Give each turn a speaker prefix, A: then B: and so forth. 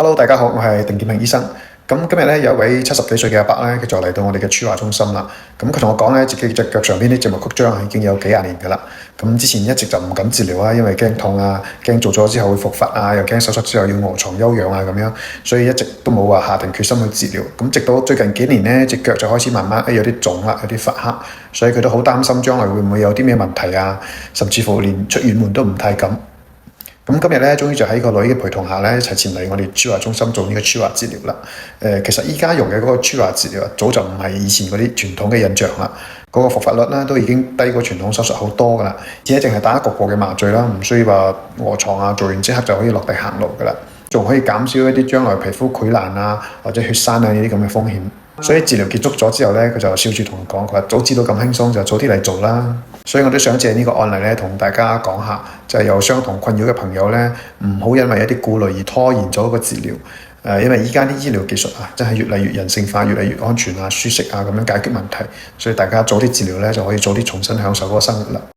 A: Hello，大家好，我係鄧建明醫生。咁今日咧有一位70幾歲嘅阿伯咧，佢就嚟到我哋嘅儲華中心啦。咁佢同我講咧，自己隻腳上邊啲靜脈曲張已經有幾廿年㗎啦。咁之前一直就唔敢治療啊，因為驚痛啊，驚做咗之後會復發啊，又驚手術之後要臥床休養啊咁樣，所以一直都冇話下定決心去治療。咁直到最近幾年咧，隻腳就開始慢慢有啲腫啦，有啲發黑，所以佢都好擔心將來會唔會有啲咩問題啊，甚至乎連出遠門都唔太敢。咁今日咧，終於就喺個女嘅陪同下咧，一齊前嚟我哋儲華中心做呢個儲華治療啦。其實依家用嘅嗰個儲華治療早就唔係以前嗰啲傳統嘅印象啦。嗰個復發率咧都已經低過傳統手術好多噶啦，而且淨係打局部嘅麻醉啦，唔需要話臥床啊，做完即刻就可以落地行路噶啦，仲可以減少一啲將來皮膚潰爛啊或者血栓啊呢啲咁嘅風險。所以治療結束咗之後咧，佢就笑住同我講：佢話早知道咁輕鬆，就早啲嚟做啦。所以我都想借呢個案例咧，同大家講下，就係有相同困擾嘅朋友咧，唔好因為一啲顧慮而拖延咗個治療。因為依家啲醫療技術啊，真係越嚟越人性化，越嚟越安全啊、舒適啊，咁樣解決問題。所以大家早啲治療咧，就可以早啲重新享受嗰個生活啦。